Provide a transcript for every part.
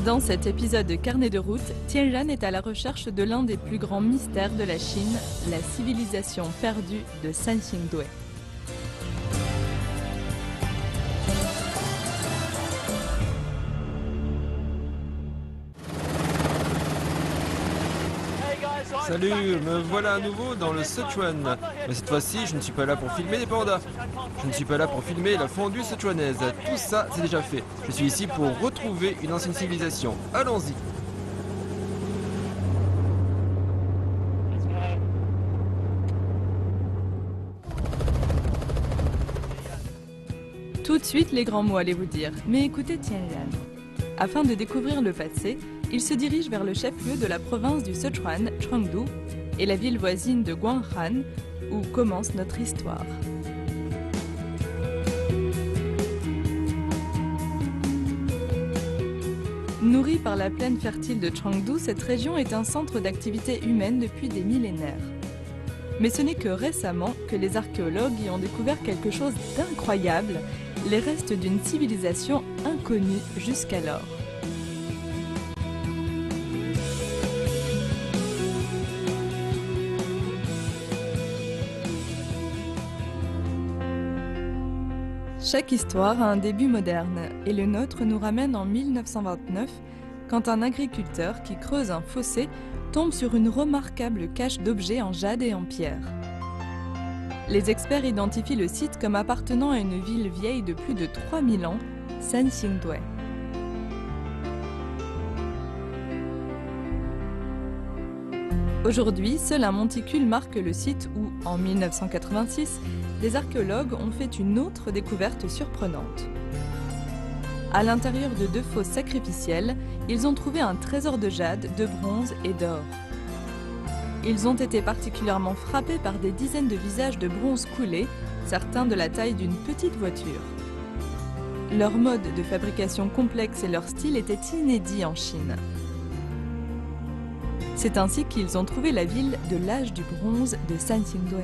Dans cet épisode de Carnet de route, Tianran est à la recherche de l'un des plus grands mystères de la Chine, la civilisation perdue de Sanxingdui. Salut, me voilà à nouveau dans le Sichuan. Mais cette fois-ci, je ne suis pas là pour filmer des pandas. Je ne suis pas là pour filmer la fondue sichuanaise. Tout ça, c'est déjà fait. Je suis ici pour retrouver une ancienne civilisation. Allons-y. Tout de suite, les grands mots, allez-vous dire. Mais écoutez Tianran. Afin de découvrir le passé, il se dirige vers le chef-lieu de la province du Sichuan, Chengdu, et la ville voisine de Guanghan, où commence notre histoire. Nourrie par la plaine fertile de Chengdu, cette région est un centre d'activité humaine depuis des millénaires. Mais ce n'est que récemment que les archéologues y ont découvert quelque chose d'incroyable, les restes d'une civilisation inconnue jusqu'alors. Chaque histoire a un début moderne, et le nôtre nous ramène en 1929, quand un agriculteur qui creuse un fossé tombe sur une remarquable cache d'objets en jade et en pierre. Les experts identifient le site comme appartenant à une ville vieille de plus de 3000 ans, Sanxingdui. Aujourd'hui, seul un monticule marque le site où, en 1986, des archéologues ont fait une autre découverte surprenante. À l'intérieur de 2 fosses sacrificielles, ils ont trouvé un trésor de jade, de bronze et d'or. Ils ont été particulièrement frappés par des dizaines de visages de bronze coulés, certains de la taille d'une petite voiture. Leur mode de fabrication complexe et leur style étaient inédits en Chine. C'est ainsi qu'ils ont trouvé la ville de l'âge du bronze de Sanxingdui.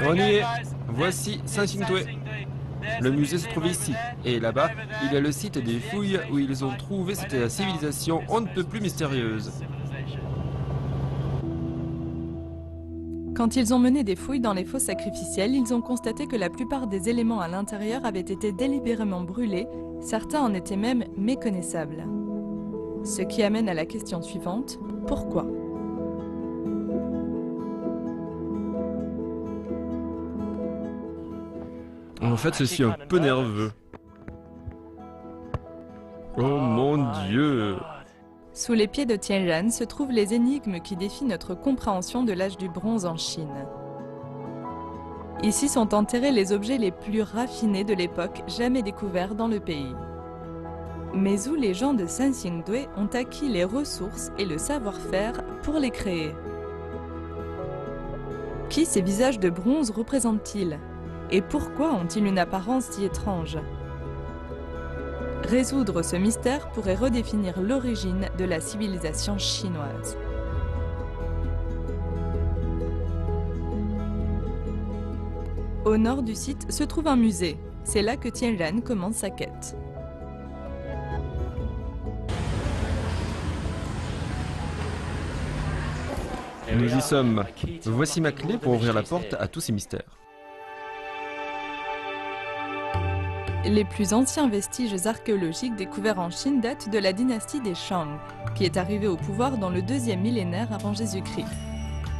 On y est. Voici Sanxingdui. Le musée se trouve ici. Et là-bas, il y a le site des fouilles où ils ont trouvé cette civilisation on ne peut plus mystérieuse. Quand ils ont mené des fouilles dans les fosses sacrificielles, ils ont constaté que la plupart des éléments à l'intérieur avaient été délibérément brûlés, certains en étaient même méconnaissables. Ce qui amène à la question suivante, pourquoi ? En fait, je suis un peu nerveux. Oh mon Dieu! Sous les pieds de Tianran se trouvent les énigmes qui défient notre compréhension de l'âge du bronze en Chine. Ici sont enterrés les objets les plus raffinés de l'époque jamais découverts dans le pays. Mais où les gens de Sanxingdui ont acquis les ressources et le savoir-faire pour les créer? Qui ces visages de bronze représentent-ils? Et pourquoi ont-ils une apparence si étrange? Résoudre ce mystère pourrait redéfinir l'origine de la civilisation chinoise. Au nord du site se trouve un musée. C'est là que Tianran commence sa quête. Nous y sommes. Voici ma clé pour ouvrir la porte à tous ces mystères. Les plus anciens vestiges archéologiques découverts en Chine datent de la dynastie des Shang, qui est arrivée au pouvoir dans le 2e millénaire avant Jésus-Christ.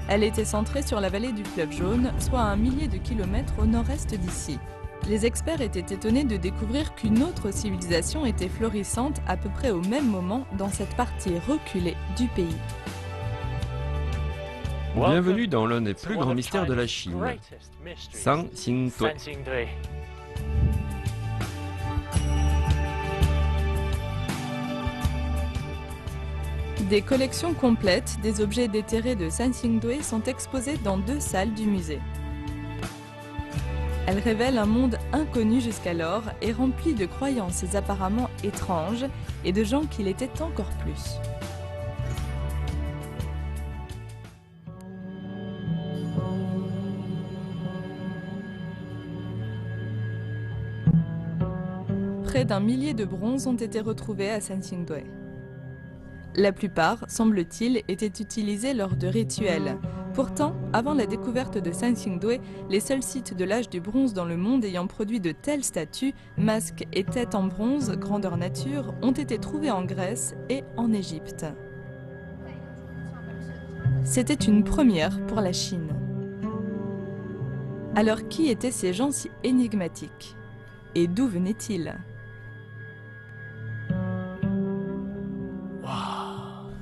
Elle était centrée sur la vallée du fleuve Jaune, soit à 1 millier de kilomètres au nord-est d'ici. Les experts étaient étonnés de découvrir qu'une autre civilisation était florissante à peu près au même moment dans cette partie reculée du pays. Bienvenue dans l'un des plus grands mystères de la Chine, Sanxingdui. Des collections complètes des objets déterrés de Sanxingdui sont exposées dans 2 salles du musée. Elles révèlent un monde inconnu jusqu'alors et rempli de croyances apparemment étranges et de gens qui l'étaient encore plus. Près d'un millier de bronzes ont été retrouvés à Sansingdui. La plupart, semble-t-il, étaient utilisés lors de rituels. Pourtant, avant la découverte de Sansingdui, les seuls sites de l'âge du bronze dans le monde ayant produit de telles statues, masques et têtes en bronze, grandeur nature, ont été trouvés en Grèce et en Égypte. C'était une première pour la Chine. Alors qui étaient ces gens si énigmatiques? Et d'où venaient-ils?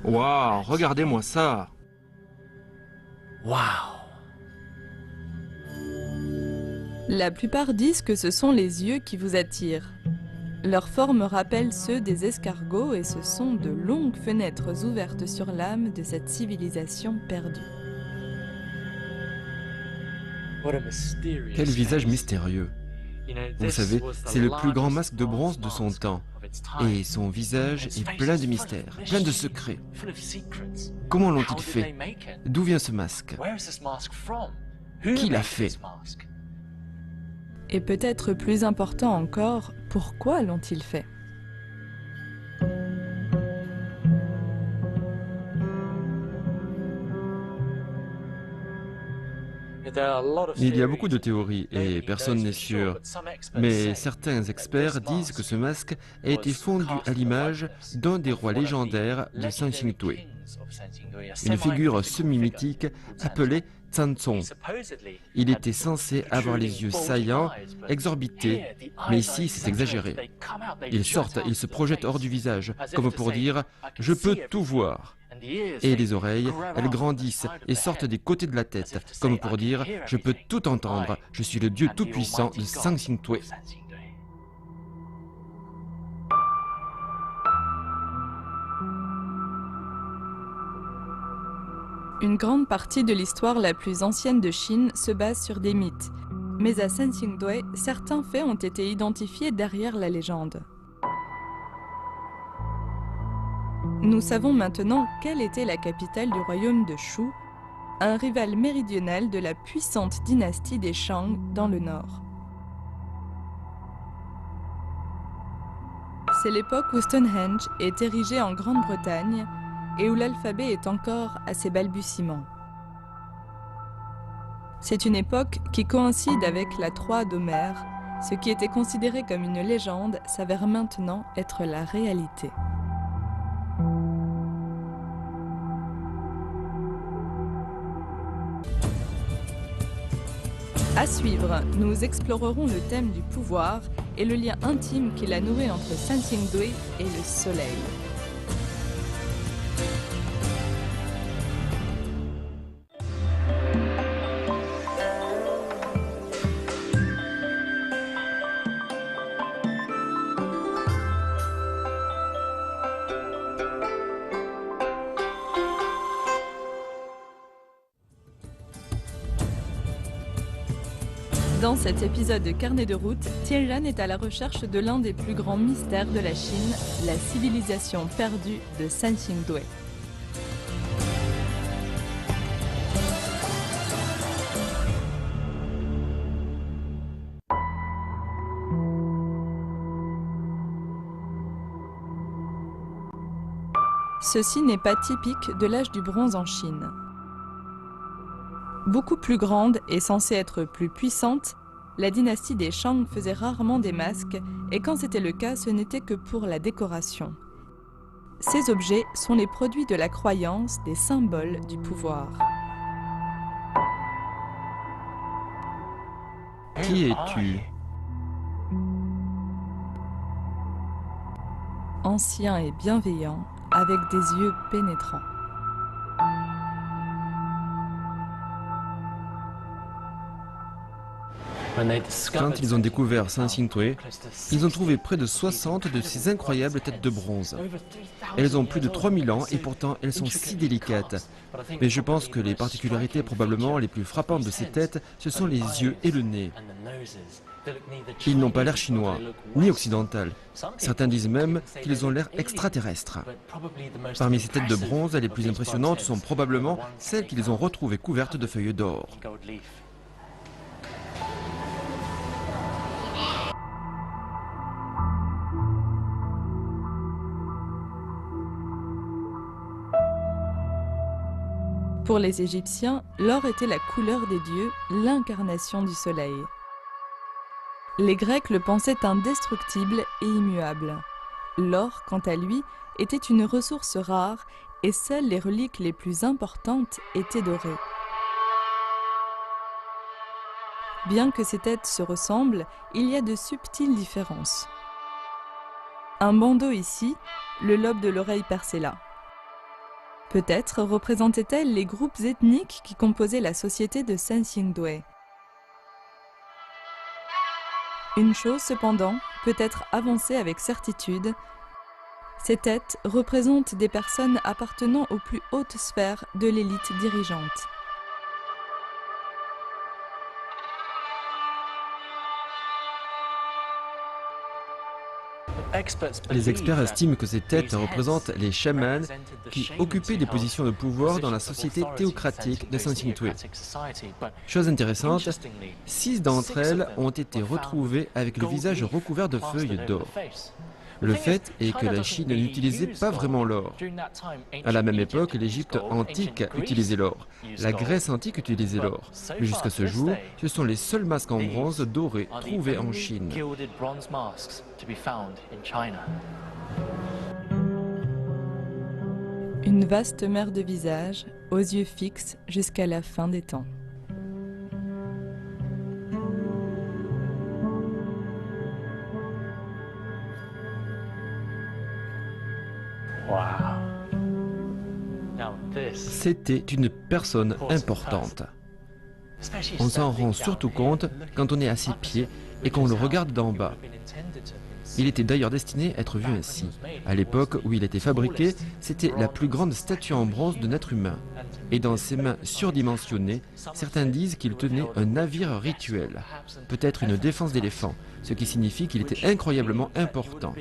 Waouh, regardez-moi ça! La plupart disent que ce sont les yeux qui vous attirent. Leur forme rappelle ceux des escargots et ce sont de longues fenêtres ouvertes sur l'âme de cette civilisation perdue. Quel visage mystérieux! Vous savez, c'est le plus grand masque de bronze de son temps. Et son visage est plein de mystères, plein de secrets. Comment l'ont-ils fait? D'où vient ce masque? Qui l'a fait? Et peut-être plus important encore, pourquoi l'ont-ils fait? Il y a beaucoup de théories et personne n'est sûr. Mais certains experts disent que ce masque a été fondu à l'image d'un des rois légendaires de Sansingdui, une figure semi-mythique appelée Zhansong. Il était censé avoir les yeux saillants, exorbités, mais ici c'est exagéré. Ils sortent, ils se projettent hors du visage, comme pour dire « je peux tout voir ». Et les oreilles, elles grandissent et sortent des côtés de la tête, comme pour dire « je peux tout entendre, je suis le Dieu tout-puissant de Sansingdui ». Une grande partie de l'histoire la plus ancienne de Chine se base sur des mythes. Mais à Sansingdui, certains faits ont été identifiés derrière la légende. Nous savons maintenant quelle était la capitale du royaume de Shu, un rival méridional de la puissante dynastie des Shang dans le nord. C'est l'époque où Stonehenge est érigé en Grande-Bretagne et où l'alphabet est encore à ses balbutiements. C'est une époque qui coïncide avec la Troie d'Homère. Ce qui était considéré comme une légende s'avère maintenant être la réalité. À suivre, nous explorerons le thème du pouvoir et le lien intime qu'il a noué entre Sansingdui et le soleil. Dans cet épisode de Carnet de route, Tianran est à la recherche de l'un des plus grands mystères de la Chine, la civilisation perdue de Sansingdui. Ceci n'est pas typique de l'âge du bronze en Chine. Beaucoup plus grande et censée être plus puissante, la dynastie des Shang faisait rarement des masques et quand c'était le cas, ce n'était que pour la décoration. Ces objets sont les produits de la croyance des symboles du pouvoir. Qui es-tu? Ancien et bienveillant, avec des yeux pénétrants. Quand ils ont découvert Sansingdui, ils ont trouvé près de 60 de ces incroyables têtes de bronze. Elles ont plus de 3000 ans et pourtant elles sont si délicates. Mais je pense que les particularités probablement les plus frappantes de ces têtes, ce sont les yeux et le nez. Ils n'ont pas l'air chinois, ni occidental. Certains disent même qu'ils ont l'air extraterrestres. Parmi ces têtes de bronze, les plus impressionnantes sont probablement celles qu'ils ont retrouvées couvertes de feuilles d'or. Pour les Égyptiens, l'or était la couleur des dieux, l'incarnation du soleil. Les Grecs le pensaient indestructible et immuable. L'or, quant à lui, était une ressource rare et seules les reliques les plus importantes étaient dorées. Bien que ces têtes se ressemblent, il y a de subtiles différences. Un bandeau ici, le lobe de l'oreille percé là. Peut-être représentait-elle les groupes ethniques qui composaient la société de Sensingtwe. Une chose cependant peut être avancée avec certitude, ces têtes représentent des personnes appartenant aux plus hautes sphères de l'élite dirigeante. Les experts estiment que ces têtes représentent les chamans qui occupaient des positions de pouvoir dans la société théocratique de Sensingtwe. Chose intéressante, 6 d'entre elles ont été retrouvées avec le visage recouvert de feuilles d'or. Le fait est que la Chine n'utilisait pas vraiment l'or. À la même époque, l'Égypte antique utilisait l'or. La Grèce antique utilisait l'or. Mais jusqu'à ce jour, ce sont les seuls masques en bronze dorés trouvés en Chine. Une vaste mer de visages, aux yeux fixes jusqu'à la fin des temps. C'était une personne importante. On s'en rend surtout compte quand on est à ses pieds et qu'on le regarde d'en bas. Il était d'ailleurs destiné à être vu ainsi. À l'époque où il était fabriqué, c'était la plus grande statue en bronze d'un être humain. Et dans ses mains surdimensionnées, certains disent qu'il tenait un navire rituel, peut-être une défense d'éléphant, ce qui signifie qu'il était incroyablement important.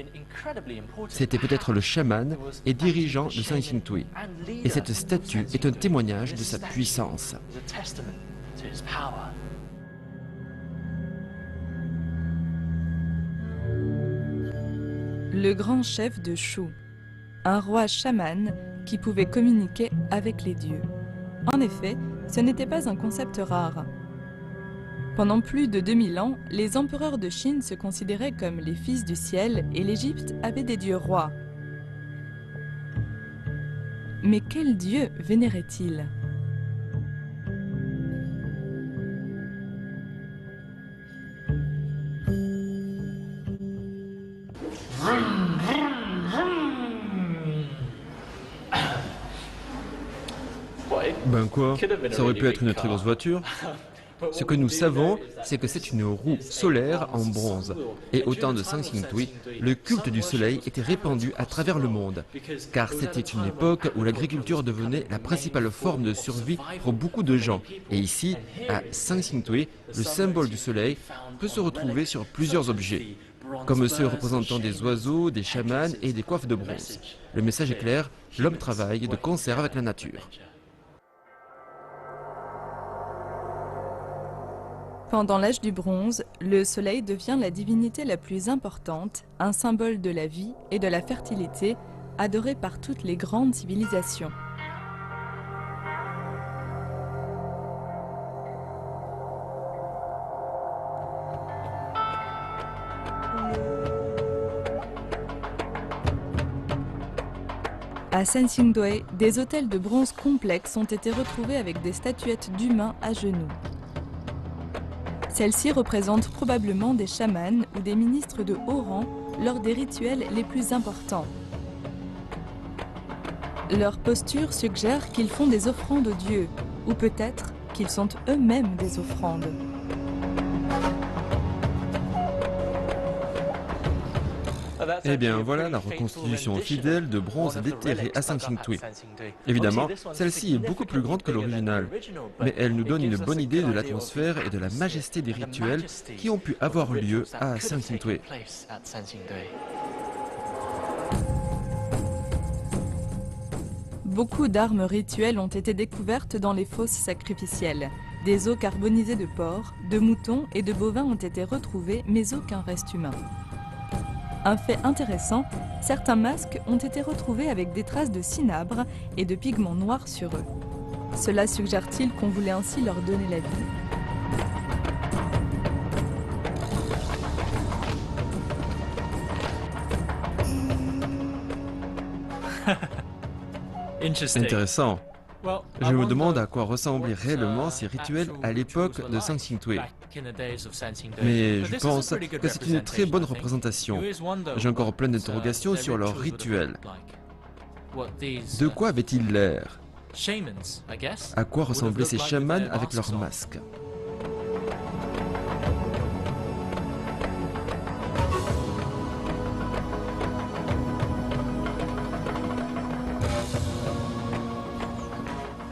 C'était peut-être le chaman et dirigeant de Sensingtwe. Et cette statue est un témoignage de sa puissance. Le grand chef de Shu, un roi chaman qui pouvait communiquer avec les dieux. En effet, ce n'était pas un concept rare. Pendant plus de 2000 ans, les empereurs de Chine se considéraient comme les fils du ciel et l'Égypte avait des dieux rois. Mais quel dieu vénérait-il ? Ben quoi, ça aurait pu être une très grosse voiture. Ce que nous savons, c'est que c'est une roue solaire en bronze. Et au temps de Sensingtwe, le culte du soleil était répandu à travers le monde, car c'était une époque où l'agriculture devenait la principale forme de survie pour beaucoup de gens. Et ici, à Sensingtwe, le symbole du soleil peut se retrouver sur plusieurs objets, comme ceux représentant des oiseaux, des chamans et des coiffes de bronze. Le message est clair, l'homme travaille de concert avec la nature. Pendant l'âge du bronze, le soleil devient la divinité la plus importante, un symbole de la vie et de la fertilité, adoré par toutes les grandes civilisations. À Sensingtwe, des autels de bronze complexes ont été retrouvés avec des statuettes d'humains à genoux. Celles-ci représentent probablement des chamans ou des ministres de haut rang lors des rituels les plus importants. Leur posture suggère qu'ils font des offrandes aux dieux, ou peut-être qu'ils sont eux-mêmes des offrandes. Eh bien voilà la reconstitution fidèle de bronze déterré à Sensingtwe. Évidemment, celle-ci est beaucoup plus grande que l'original, mais elle nous donne une bonne idée de l'atmosphère et de la majesté des rituels qui ont pu avoir lieu à Sensingtwe. Beaucoup d'armes rituelles ont été découvertes dans les fosses sacrificielles. Des os carbonisés de porc, de moutons et de bovins ont été retrouvés, mais aucun reste humain. Un fait intéressant, certains masques ont été retrouvés avec des traces de cinabre et de pigments noirs sur eux. Cela suggère-t-il qu'on voulait ainsi leur donner la vie? Intéressant. Je me demande à quoi ressemblaient réellement ces rituels à l'époque de Sansingtui. Mais je pense que c'est une très bonne représentation. J'ai encore plein d'interrogations sur leurs rituels. De quoi avaient-ils l'air? À quoi ressemblaient ces chamans avec leurs masques?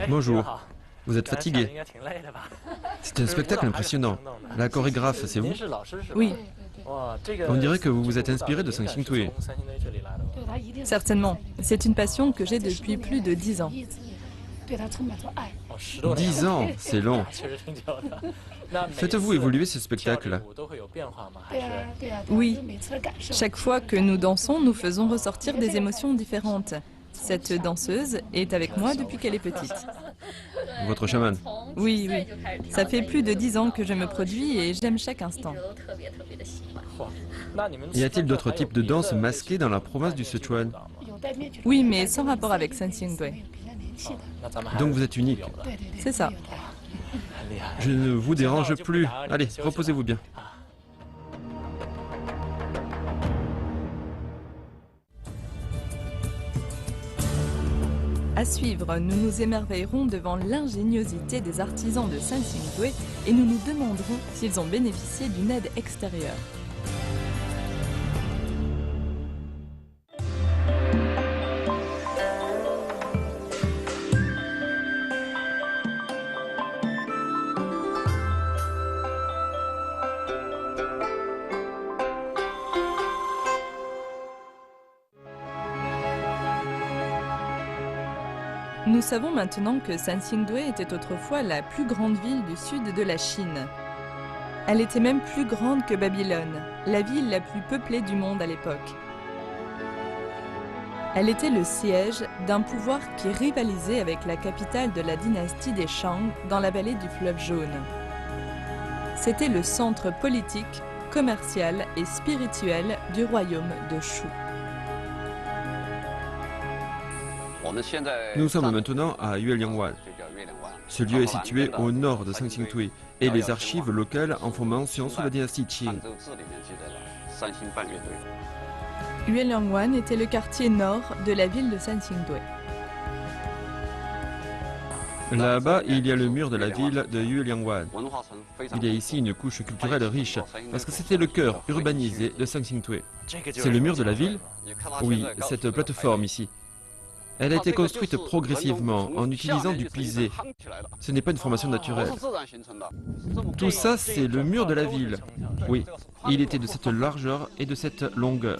Bonjour. Vous êtes fatigué? C'est un spectacle impressionnant. La chorégraphe, c'est vous? Oui, On dirait que vous vous êtes inspiré de Sansingtui. certainement. C'est une passion que j'ai depuis plus de 10 ans. 10 ans, c'est long. Faites-vous évoluer ce spectacle? Oui, chaque fois que nous dansons, nous faisons ressortir des émotions différentes. Cette danseuse est avec moi depuis qu'elle est petite. Votre chaman? Oui, oui. Ça fait plus de 10 ans que je me produis et j'aime chaque instant. Y a-t-il d'autres types de danses masquées dans la province du Sichuan? Oui, mais sans rapport avec Sansingtui. Donc vous êtes unique. C'est ça. Je ne vous dérange plus. Allez, reposez-vous bien. À suivre, nous nous émerveillerons devant l'ingéniosité des artisans de Sansingtui et nous nous demanderons s'ils ont bénéficié d'une aide extérieure. Nous savons maintenant que Sansingtui était autrefois la plus grande ville du sud de la Chine. Elle était même plus grande que Babylone, la ville la plus peuplée du monde à l'époque. Elle était le siège d'un pouvoir qui rivalisait avec la capitale de la dynastie des Shang dans la vallée du fleuve Jaune. C'était le centre politique, commercial et spirituel du royaume de Shu. Nous sommes maintenant à Yueliangwan. Ce lieu est situé au nord de Sansingtui et les archives locales en font mention sous la dynastie Qing. Yueliangwan était le quartier nord de la ville de Sansingtui. Là-bas, il y a le mur de la ville de Yueliangwan. Il y a ici une couche culturelle riche, parce que c'était le cœur urbanisé de Sansingtui. C'est le mur de la ville? Oui, cette plateforme ici. Elle a été construite progressivement en utilisant du pisé. Ce n'est pas une formation naturelle. Tout ça, c'est le mur de la ville. Oui, il était de cette largeur et de cette longueur.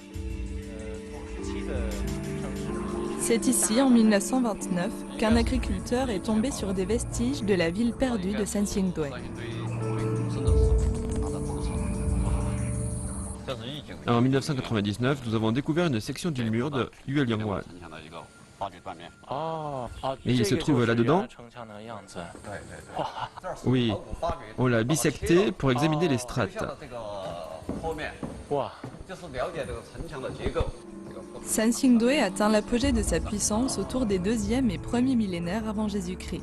C'est ici, en 1929, qu'un agriculteur est tombé sur des vestiges de la ville perdue de Sansingtui. En 1999, nous avons découvert une section du mur de Yueliangwan. Et il se trouve là-dedans? Oui, on l'a bissecté pour examiner les strates. Sansingtui atteint l'apogée de sa puissance autour des 2e et 1er millénaires avant Jésus-Christ.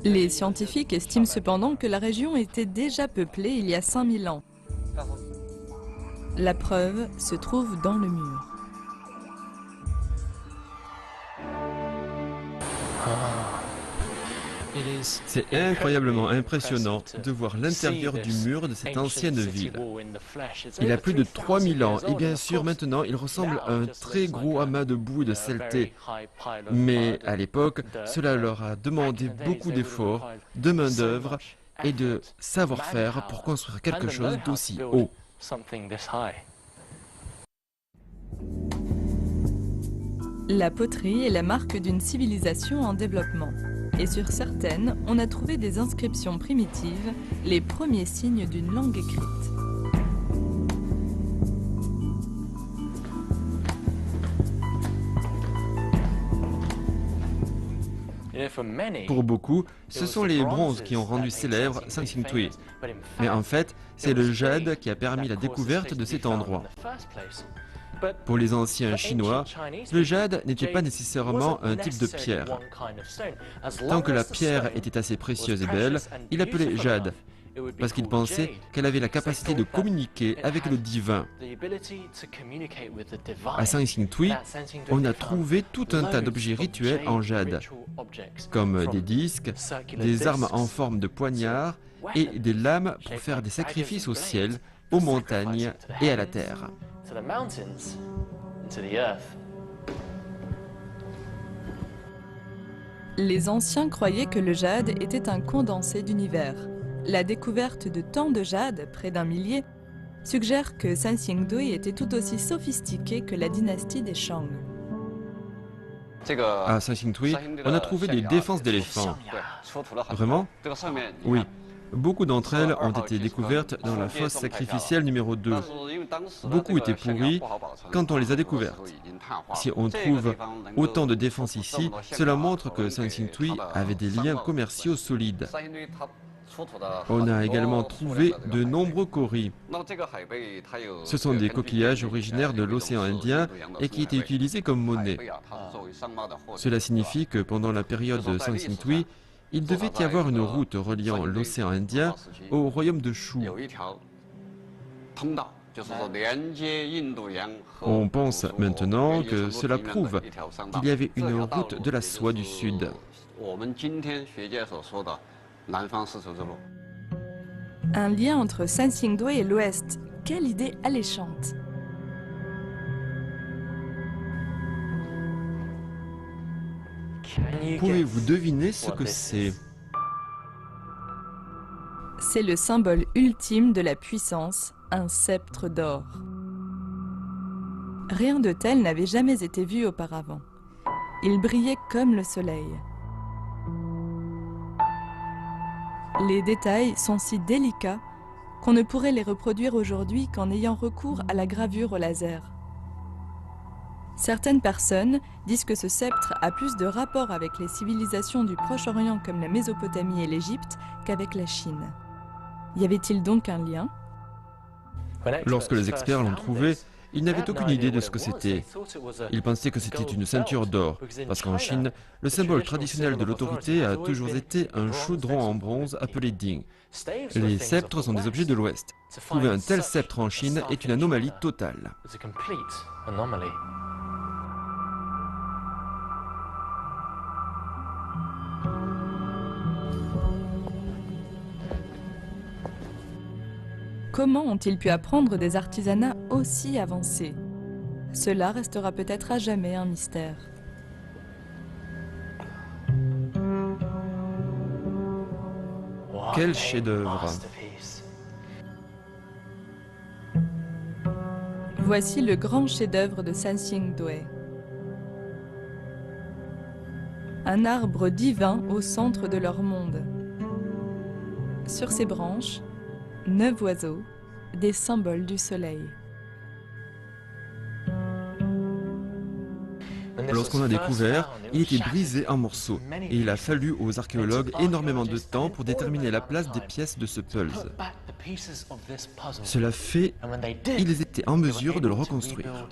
Les scientifiques estiment cependant que la région était déjà peuplée il y a 5000 ans. La preuve se trouve dans le mur. C'est incroyablement impressionnant de voir l'intérieur du mur de cette ancienne ville. Il a plus de 3000 ans et bien sûr maintenant il ressemble à un très gros amas de boue et de saleté. Mais à l'époque, cela leur a demandé beaucoup d'efforts, de main-d'œuvre et de savoir-faire pour construire quelque chose d'aussi haut. La poterie est la marque d'une civilisation en développement. Et sur certaines, on a trouvé des inscriptions primitives, les premiers signes d'une langue écrite. Pour beaucoup, ce sont les bronzes qui ont rendu célèbre Sanxing Tui. Mais en fait, c'est le jade qui a permis la découverte de cet endroit. Pour les anciens Chinois, le jade n'était pas nécessairement un type de pierre. Tant que la pierre était assez précieuse et belle, il l'appelait jade, parce qu'il pensait qu'elle avait la capacité de communiquer avec le divin. À Sanxing Tui, on a trouvé tout un tas d'objets rituels en jade, comme des disques, des armes en forme de poignard et des lames pour faire des sacrifices au ciel, aux montagnes et à la terre. Les anciens croyaient que le jade était un condensé d'univers. La découverte de tant de jade, près d'un millier, suggère que Sanxing Dui était tout aussi sophistiqué que la dynastie des Shang. À Sanxing Tui, on a trouvé des défenses d'éléphants. Vraiment? Oui. Beaucoup d'entre elles ont été découvertes dans la fosse sacrificielle numéro 2. Beaucoup étaient pourries quand on les a découvertes. Si on trouve autant de défenses ici, cela montre que Sanxing Tui avait des liens commerciaux solides. On a également trouvé de nombreux kauris. Ce sont des coquillages originaires de l'océan Indien et qui étaient utilisés comme monnaie. Cela signifie que pendant la période de Sanxing Tui, il devait y avoir une route reliant l'océan Indien au royaume de Shu. On pense maintenant que cela prouve qu'il y avait une route de la soie du Sud. Un lien entre Sanxing Dui et l'Ouest. Quelle idée alléchante! Pouvez-vous deviner ce que c'est? C'est le symbole ultime de la puissance, un sceptre d'or. Rien de tel n'avait jamais été vu auparavant. Il brillait comme le soleil. Les détails sont si délicats qu'on ne pourrait les reproduire aujourd'hui qu'en ayant recours à la gravure au laser. Certaines personnes disent que ce sceptre a plus de rapport avec les civilisations du Proche-Orient comme la Mésopotamie et l'Égypte qu'avec la Chine. Y avait-il donc un lien? Lorsque les experts l'ont trouvé, ils n'avaient aucune idée de ce que c'était. Ils pensaient que c'était une ceinture d'or, parce qu'en Chine, le symbole traditionnel de l'autorité a toujours été un chaudron en bronze appelé ding. Les sceptres sont des objets de l'Ouest. Trouver un tel sceptre en Chine est une anomalie totale. Comment ont-ils pu apprendre des artisanats aussi avancés? Cela restera peut-être à jamais un mystère. Quel chef-d'œuvre! Voici le grand chef-d'œuvre de Sanxing Dui. Un arbre divin au centre de leur monde. Sur ses branches, 9 oiseaux, des symboles du soleil. Lorsqu'on a découvert, il était brisé en morceaux et il a fallu aux archéologues énormément de temps pour déterminer la place des pièces de ce puzzle. Cela fait, ils étaient en mesure de le reconstruire.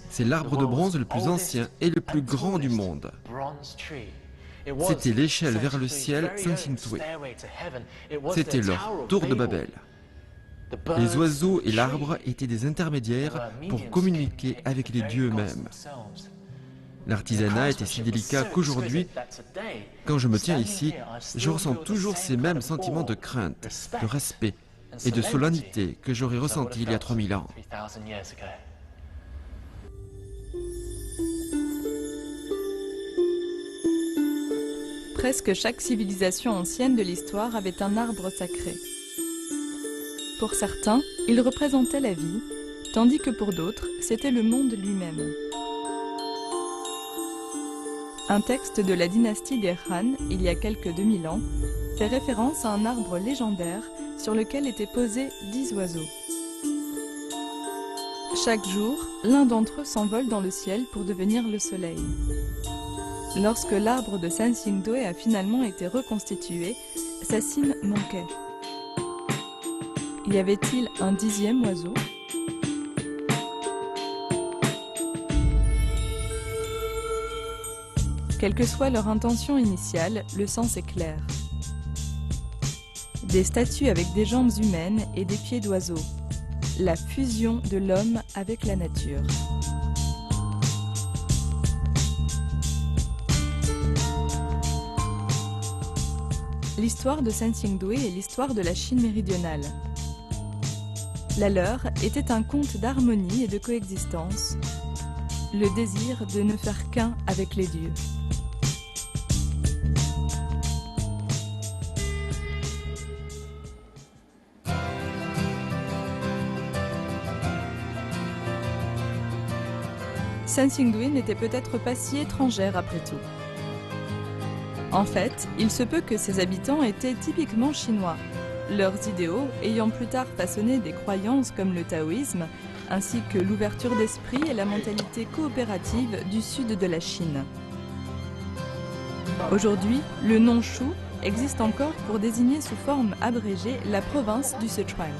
C'est l'arbre de bronze le plus ancien et le plus grand du monde. C'était l'échelle vers le ciel Sanxing Tui. C'était leur tour de Babel. Les oiseaux et l'arbre étaient des intermédiaires pour communiquer avec les dieux eux-mêmes. L'artisanat était si délicat qu'aujourd'hui, quand je me tiens ici, je ressens toujours ces mêmes sentiments de crainte, de respect et de solennité que j'aurais ressentis il y a 3000 ans. Presque chaque civilisation ancienne de l'histoire avait un arbre sacré. Pour certains, il représentait la vie, tandis que pour d'autres, c'était le monde lui-même. Un texte de la dynastie des Han, il y a quelques 2000 ans, fait référence à un arbre légendaire sur lequel étaient posés 10 oiseaux. Chaque jour, l'un d'entre eux s'envole dans le ciel pour devenir le soleil. Lorsque l'arbre de Sansingdue a finalement été reconstitué, sa cime manquait. Y avait-il un 10e oiseau? Quelle que soit leur intention initiale, le sens est clair. Des statues avec des jambes humaines et des pieds d'oiseau. La fusion de l'homme avec la nature. L'histoire de Sansingdue est l'histoire de la Chine méridionale. La leur était un conte d'harmonie et de coexistence, le désir de ne faire qu'un avec les dieux. Sansingdue n'était peut-être pas si étrangère après tout. En fait, il se peut que ses habitants étaient typiquement chinois, leurs idéaux ayant plus tard façonné des croyances comme le taoïsme, ainsi que l'ouverture d'esprit et la mentalité coopérative du sud de la Chine. Aujourd'hui, le nom Shu existe encore pour désigner sous forme abrégée la province du Sichuan.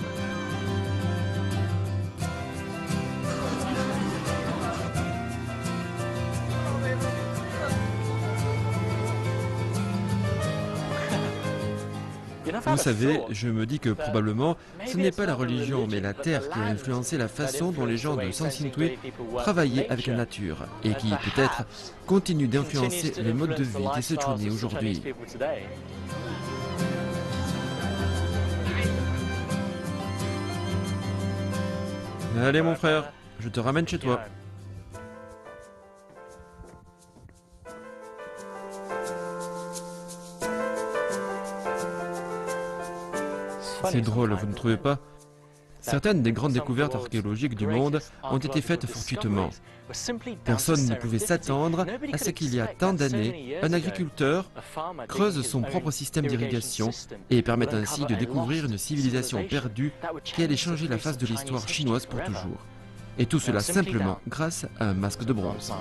Vous savez, je me dis que probablement, ce n'est pas la religion, mais la terre qui a influencé la façon dont les gens de Sansingdue travaillaient avec la nature, et qui, peut-être, continue d'influencer les modes de vie des Sichuanais aujourd'hui. Allez mon frère, je te ramène chez toi. C'est drôle, vous ne trouvez pas? Certaines des grandes découvertes archéologiques du monde ont été faites fortuitement. Personne ne pouvait s'attendre à ce qu'il y a tant d'années, un agriculteur creuse son propre système d'irrigation et permette ainsi de découvrir une civilisation perdue qui allait changer la face de l'histoire chinoise pour toujours. Et tout cela simplement grâce à un masque de bronze.